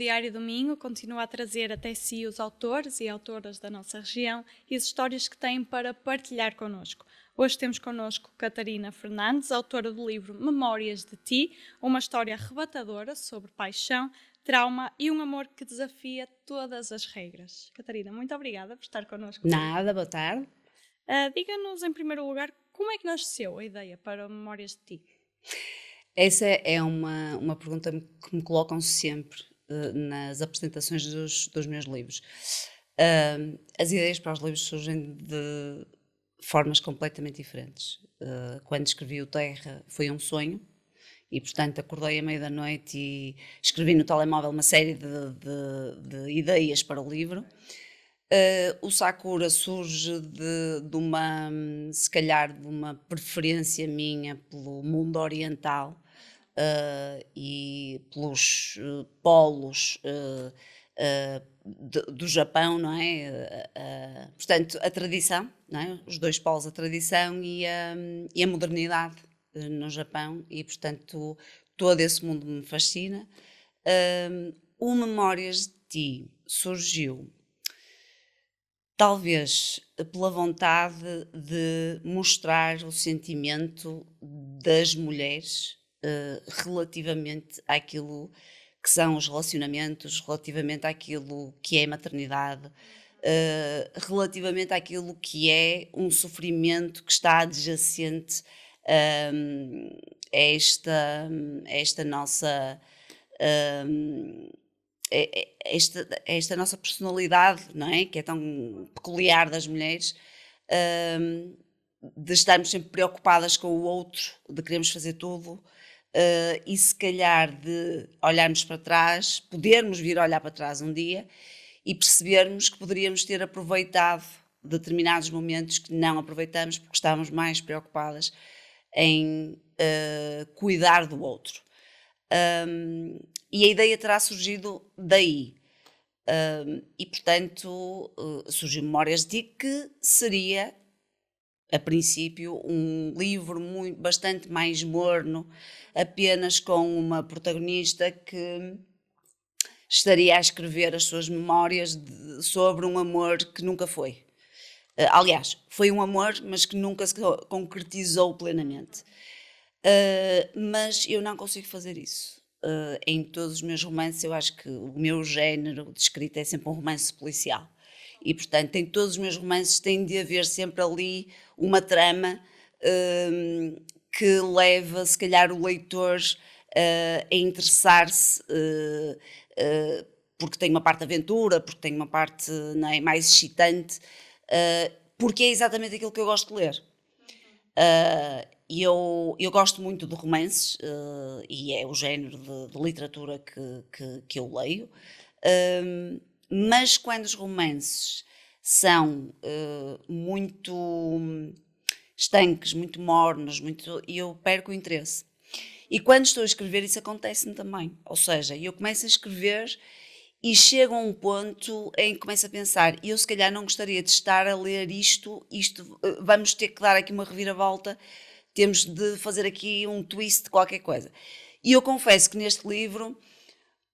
Diário do Minho continua a trazer até si os autores e autoras da nossa região e as histórias que têm para partilhar connosco. Hoje temos connosco Catarina Fernandes, autora do livro Memórias de Ti, uma história arrebatadora sobre paixão, trauma e um amor que desafia todas as regras. Catarina, muito obrigada por estar connosco. Nada, boa tarde. Diga-nos, em primeiro lugar, como é que nasceu a ideia para Memórias de Ti? Essa é uma pergunta que me colocam sempre nas apresentações dos meus livros. As ideias para os livros surgem de formas completamente diferentes. Quando escrevi o Terra foi um sonho e, portanto, acordei à meia da noite e escrevi no telemóvel uma série de ideias para o livro. O Sakura surge de uma, se calhar, de uma preferência minha pelo mundo oriental e pelos polos do Japão, não é? Portanto, a tradição, não é? Os dois polos, a tradição e a modernidade no Japão, e, portanto, todo esse mundo me fascina. O Memórias de Ti surgiu talvez pela vontade de mostrar o sentimento das mulheres relativamente àquilo que são os relacionamentos, relativamente àquilo que é a maternidade, relativamente àquilo que é um sofrimento que está adjacente a esta nossa. hum, esta nossa personalidade, não é? Que é tão peculiar das mulheres, hum, de estarmos sempre preocupadas com o outro, de queremos fazer tudo, e se calhar de olharmos para trás, podermos vir olhar para trás um dia e percebermos que poderíamos ter aproveitado determinados momentos que não aproveitamos porque estávamos mais preocupadas em cuidar do outro. E a ideia terá surgido daí. E, portanto, surgiu Memórias de Ti, que seria, a princípio, um livro bastante mais morno, apenas com uma protagonista que estaria a escrever as suas memórias sobre um amor que nunca foi. Aliás, foi um amor, mas que nunca se concretizou plenamente. Mas eu não consigo fazer isso. Em todos os meus romances, eu acho que o meu género de escrita é sempre um romance policial. E, portanto, em todos os meus romances tem de haver sempre ali uma trama que leva, se calhar, o leitor a interessar-se, porque tem uma parte de aventura, porque tem uma parte, não é, mais excitante, porque é exatamente aquilo que eu gosto de ler. E eu gosto muito de romances, e é o género de literatura que eu leio, mas quando os romances são muito estanques, muito mornos, eu perco o interesse. E quando estou a escrever, isso acontece-me também. Ou seja, eu começo a escrever e chego a um ponto em que começo a pensar, eu se calhar não gostaria de estar a ler isto, vamos ter que dar aqui uma reviravolta, temos de fazer aqui um twist de qualquer coisa. E eu confesso que neste livro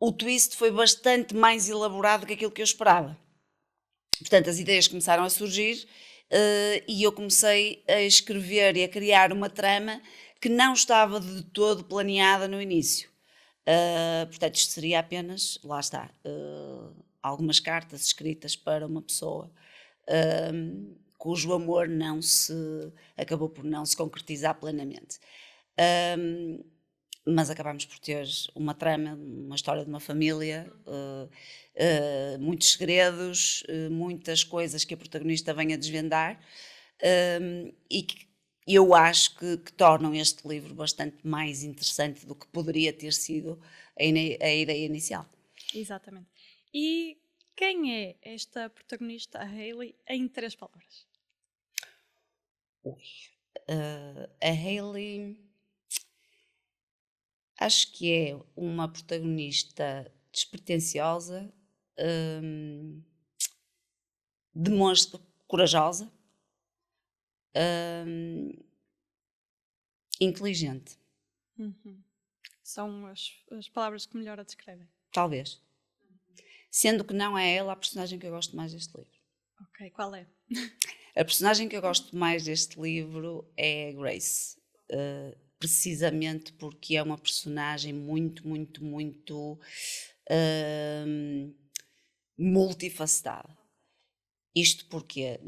o twist foi bastante mais elaborado do que aquilo que eu esperava. Portanto, as ideias começaram a surgir e eu comecei a escrever e a criar uma trama que não estava de todo planeada no início. Portanto, isto seria apenas, lá está, algumas cartas escritas para uma pessoa cujo amor acabou por não se concretizar plenamente. Mas acabámos por ter uma trama, uma história de uma família, muitos segredos, muitas coisas que a protagonista vem a desvendar, e que eu acho que tornam este livro bastante mais interessante do que poderia ter sido a ideia inicial. Exatamente. E quem é esta protagonista, a Hayley, em 3 palavras? A Hayley acho que é uma protagonista despretensiosa, hum, demonstra corajosa, hum, inteligente, Uhum. São as palavras que melhor a descrevem. talvez. Sendo que não é ela a personagem que eu gosto mais deste livro. Ok, qual é? A personagem que eu gosto mais deste livro é a Grace, precisamente porque é uma personagem muito, muito, muito multifacetada. Isto porque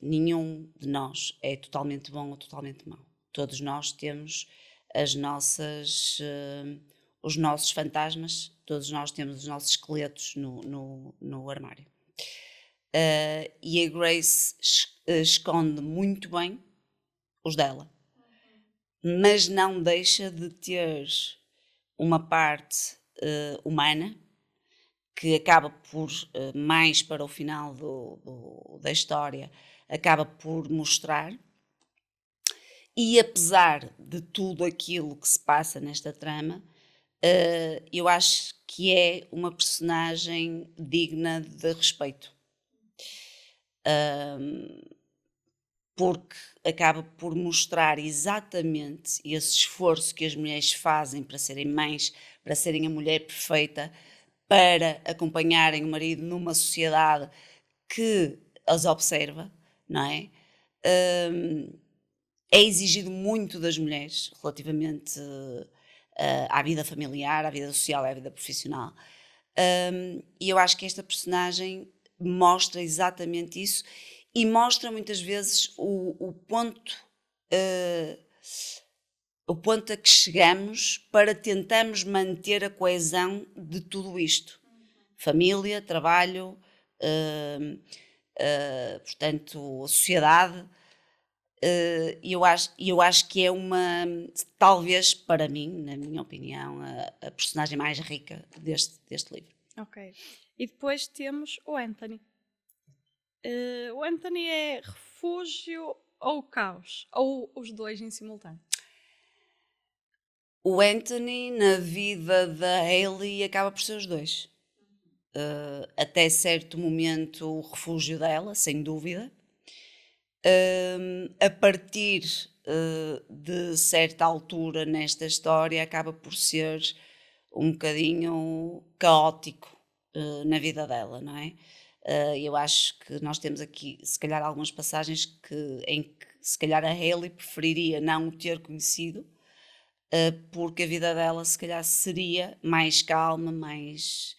nenhum de nós é totalmente bom ou totalmente mau. Todos nós temos os nossos fantasmas, todos nós temos os nossos esqueletos no armário. E a Grace esconde muito bem os dela, mas não deixa de ter uma parte humana que acaba por, mais para o final da história, acaba por mostrar. E apesar de tudo aquilo que se passa nesta trama, eu acho que é uma personagem digna de respeito. Porque acaba por mostrar exatamente esse esforço que as mulheres fazem para serem mães, para serem a mulher perfeita, para acompanharem o marido numa sociedade que as observa, não é? É exigido muito das mulheres relativamente à vida familiar, à vida social, à vida profissional. E eu acho que esta personagem mostra exatamente isso e mostra muitas vezes o ponto a que chegamos para tentarmos manter a coesão de tudo isto. Família, trabalho, portanto, a sociedade. E eu acho que é talvez para mim, na minha opinião, a personagem mais rica deste livro. Ok. E depois temos o Anthony. O Anthony é refúgio ou caos? Ou os dois em simultâneo? O Anthony, na vida da Hayley, acaba por ser os dois. Até certo momento, o refúgio dela, sem dúvida. A partir de certa altura nesta história, acaba por ser um bocadinho caótico na vida dela, não é? Eu acho que nós temos aqui, se calhar, algumas passagens em que, se calhar, a Hayley preferiria não o ter conhecido, porque a vida dela, se calhar, seria mais calma, mais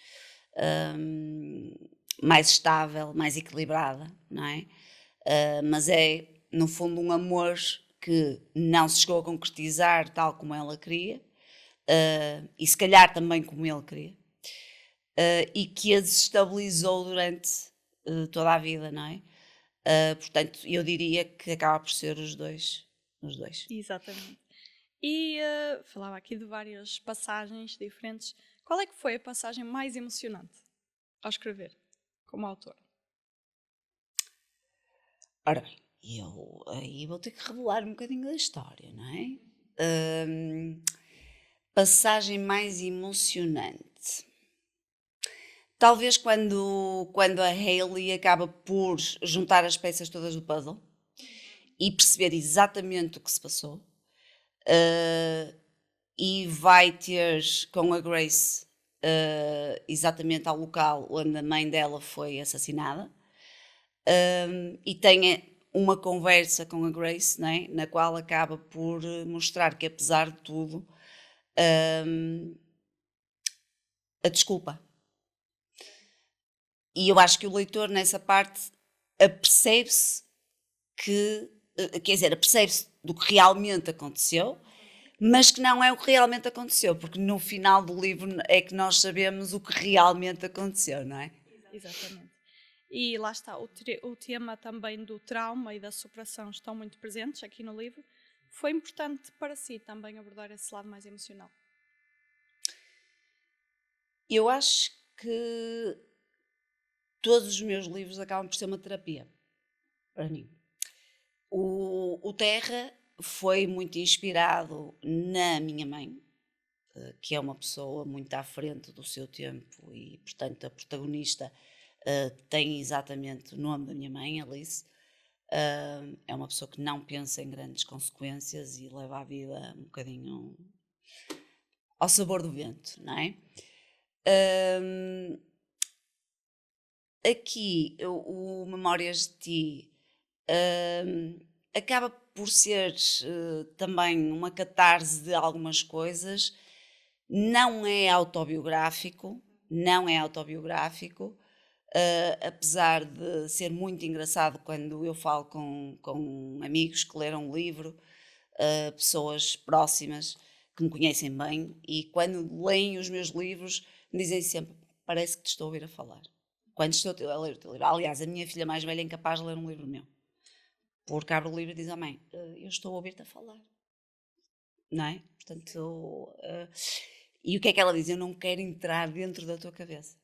estável, mais equilibrada, não é? Mas é, no fundo, um amor que não se chegou a concretizar tal como ela queria, e se calhar também como ele queria, e que a desestabilizou durante toda a vida, não é? Portanto, eu diria que acaba por ser os dois. Os dois. Exatamente. E falava aqui de várias passagens diferentes. Qual é que foi a passagem mais emocionante ao escrever, como autor? Ora bem, eu aí vou ter que revelar um bocadinho da história, não é? Passagem mais emocionante. Talvez quando a Hayley acaba por juntar as peças todas do puzzle e perceber exatamente o que se passou, e vai ter com a Grace exatamente ao local onde a mãe dela foi assassinada, e tem uma conversa com a Grace, né, na qual acaba por mostrar que, apesar de tudo, a desculpa. E eu acho que o leitor, nessa parte, apercebe-se quer dizer, apercebe-se do que realmente aconteceu, mas que não é o que realmente aconteceu, porque no final do livro é que nós sabemos o que realmente aconteceu, não é? Exatamente. E lá está, o tema também do trauma e da superação estão muito presentes aqui no livro. Foi importante para si também abordar esse lado mais emocional? Eu acho que todos os meus livros acabam por ser uma terapia, para mim. O Terra foi muito inspirado na minha mãe, que é uma pessoa muito à frente do seu tempo e, portanto, a protagonista tem exatamente o nome da minha mãe, Alice. É uma pessoa que não pensa em grandes consequências e leva a vida um bocadinho ao sabor do vento, não é? aqui o Memórias de Ti acaba por ser também uma catarse de algumas coisas, não é autobiográfico, não é autobiográfico, apesar de ser muito engraçado quando eu falo com amigos que leram o livro, pessoas próximas que me conhecem bem e quando leem os meus livros me dizem sempre: parece que te estou a ouvir a falar. Quando estou a ler o teu livro. Aliás, a minha filha mais velha é incapaz de ler um livro meu. Porque abre o livro e diz: oh mãe, eu estou a ouvir-te a falar. Não é? Portanto, e o que é que ela diz? Eu não quero entrar dentro da tua cabeça.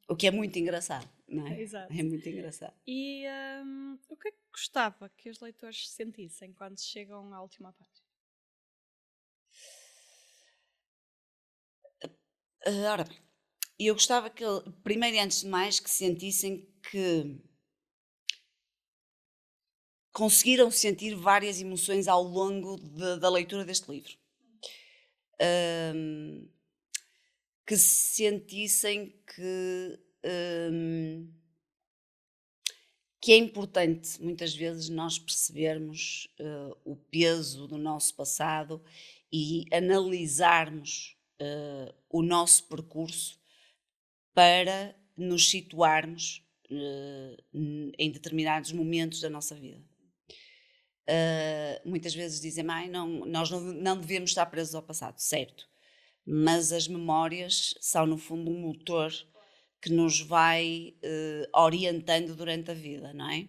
O que é muito engraçado, não é? Exato. É muito engraçado. E o que é que gostava que os leitores sentissem quando chegam à última página? Ora bem, eu gostava que, primeiro e antes de mais, que sentissem que conseguiram sentir várias emoções ao longo da leitura deste livro. Hum, que sentissem que é importante muitas vezes nós percebermos o peso do nosso passado e analisarmos o nosso percurso para nos situarmos em determinados momentos da nossa vida. Muitas vezes dizem: mãe, nós não devemos estar presos ao passado, certo? Mas as memórias são, no fundo, um motor que nos vai orientando durante a vida, não é?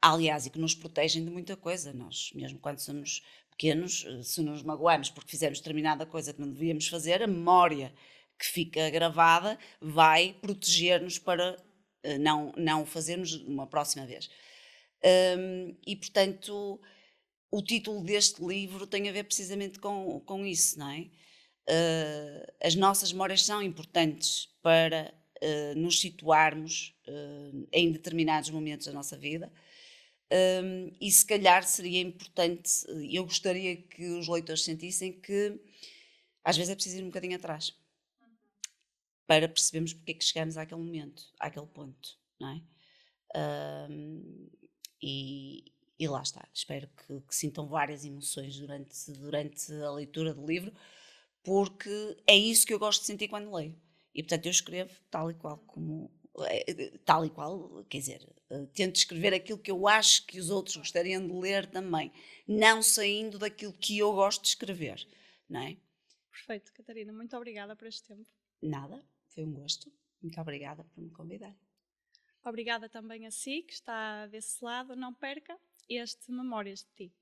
Aliás, e que nos protegem de muita coisa. Nós, mesmo quando somos pequenos, se nos magoamos porque fizemos determinada coisa que não devíamos fazer, a memória que fica gravada vai proteger-nos para não o fazermos uma próxima vez. E, portanto, o título deste livro tem a ver precisamente com isso, não é? As nossas memórias são importantes para nos situarmos em determinados momentos da nossa vida. E se calhar seria importante, eu gostaria que os leitores sentissem que às vezes é preciso ir um bocadinho atrás para percebermos porque é que chegamos àquele momento, àquele ponto, não é? E lá está, espero que sintam várias emoções durante a leitura do livro, porque é isso que eu gosto de sentir quando leio. E portanto eu escrevo tal e qual como. Tal e qual, quer dizer, tento escrever aquilo que eu acho que os outros gostariam de ler também, não saindo daquilo que eu gosto de escrever, não é? Perfeito, Catarina, muito obrigada por este tempo. Nada, foi um gosto. Muito obrigada por me convidar. Obrigada também a si, que está desse lado. Não perca este Memórias de Ti.